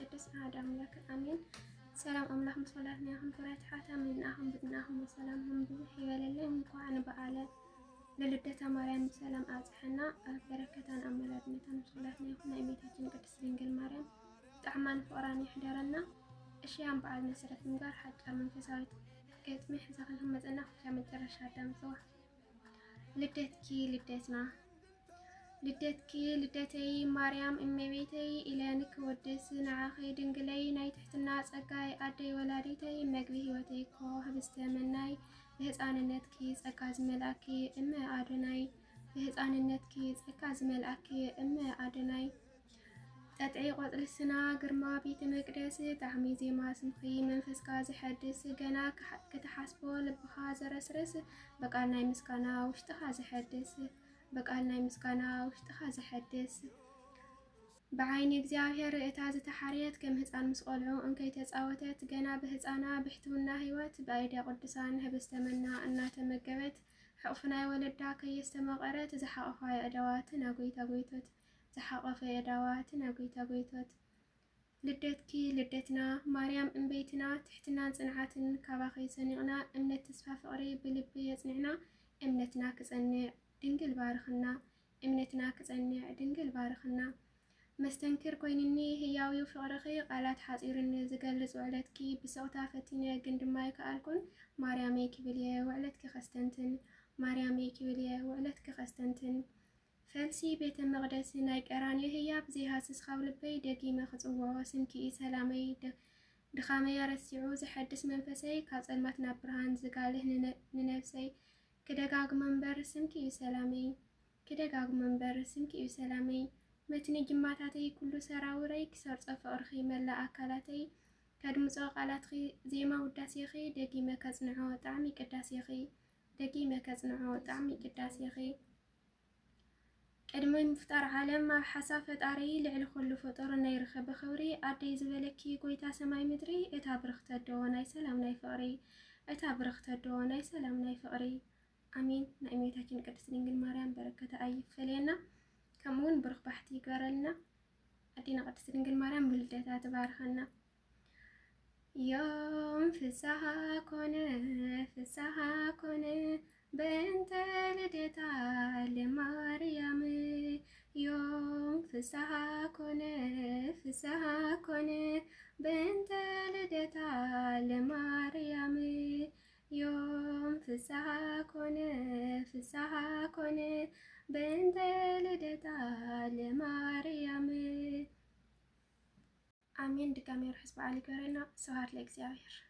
ቅዱስ አሐዱ አምላክ አሜን። ሰላም አምላክ ምስላትና ይሁን ፍራት ሓታ ምንአሁን ብድናሁን ሰላም ሁን ብዙሕ ይበለልን። እንኳን በዓለ ለልደታ ማርያም ሰላም አጽሐና በረከታን አመላድነታን ምስላትና ይሁን እመቤታችን ቅድስት ድንግል ማርያም ጣዕማን ፍቅራን ይሕደረና። እሺያን በዓል መሰረት ምንጋር ሓጫር መንፈሳዊት ገጥሚ ሕዛኽን መጽና ፍቻ መጨረሻ አዳም ጽዋ ልደትኪ ልደትና ልደትኪ ልደተይ ማርያም እመቤተይ ኢለንክ ወድስ ንዓኸይ ድንግለይ ናይ ትሕትና ጸጋይ አደይ ወላዲተይ መግቢ ህይወተይ ኮ ህብስተ መናይ በህፃንነትኪ ጸጋ ዝመልአኪ እመ አዶናይ በህፃንነትኪ ጸጋ ዝመልአኪ እመ አዶናይ ጠጥዒ ቆጽልስና ግርማ ቤተ መቅደስ ጣዕሚ ዜማ ስምኺ መንፈስካ ዝሐድስ ገና ከተሓስቦ ልብኻ ዘረስርስ በቃል ናይ ምስጋና ውሽጥኻ ዝሐድስ በቃል ናይ ምስጋና ውሽጥኻ ዝሐድስ بعين እግዚአብሔር እታ ዝተሐርየት ከም ህፃን ምስ ቆልዑ እንከይ ተጻወተት ገና በህፃና ብሕትውና ህይወት በአይዳ ቅዱሳን ህብስተ መና እናተመገበት ሕቁፍናይ ወለዳ ከየስተመቐረት ዝሓቐፋ የእዳዋት ናጎይታ ጎይቶት ዝሓቐፈ የእዳዋት ናጎይታ ጎይቶት ልደትኪ ልደትና ማርያም እምበይትና ትሕትናን ጽንዓትን ካባኸይ ሰኒቕና እምነት ተስፋ ፍቕሪ ብልቢ የጽንዕና እምነትና ክጸንዕ ድንግል ባርኽና እምነትና ክጸንዕ ድንግል ባርኽና መስተንክር ኮይንኒ ህያዊ ፍቕርኺ ቃላት ሓጺርን ዝገልጽ ውዕለትኪ ብስቕታ ፈቲነ ግን ድማ ይከኣልኩን ማርያመይ ክብልየ ውዕለትኪ ኸስተንትን ማርያመይ ክብልየ ውዕለትኪ ኸስተንትን ፈልሲ ቤተ መቕደስ ናይ ቀራንዮ ህያብ ዘይሃስስ ካብ ልበይ ደጊመ ክጽውዖ ስንኪኢ ሰላመይ ድኻመይ ረሲዑ ዝሐድስ መንፈሰይ ካብ ጸልማት ናብ ብርሃን ዝጋልህ ንነፍሰይ كدغاغ منبر سنكي سلامي كدغاغ منبر سنكي سلامي متن جماتاتي كل سراوري كسر صفرخي ملا اكلاتي كدمصو قالاتخي زيما وداسيخي دغيمه كصنعو طعمي قداسيخي دغيمه كصنعو طعمي قداسيخي قدمي مفتار عالم ما حساب فطاري لعل كل فطور نيرخب خوري ادي زبلكي قويتا سماي مدري اتا برخت دوناي سلام ناي فقري اتا برخت دوناي سلام ناي فقري አሜን ናእመቤታችን ቅድስት ድንግል ማርያም በረከተ አይፈለና ከመሆን ብሩክ ባሕቲ ይገረልና አዲና ቅድስት ድንግል ማርያም ብልደታ ተባርከና ዮም ፍስሐ ኮነ በእንተ ልደታ ለማርያም ዮም ፍስሐ ኮነ በእንተ ልደታ ለማርያም يوم فسحة كونه بنت لدتا لماريام آمين دقامي رحس بعلي قرينا سوهات لإكزيابير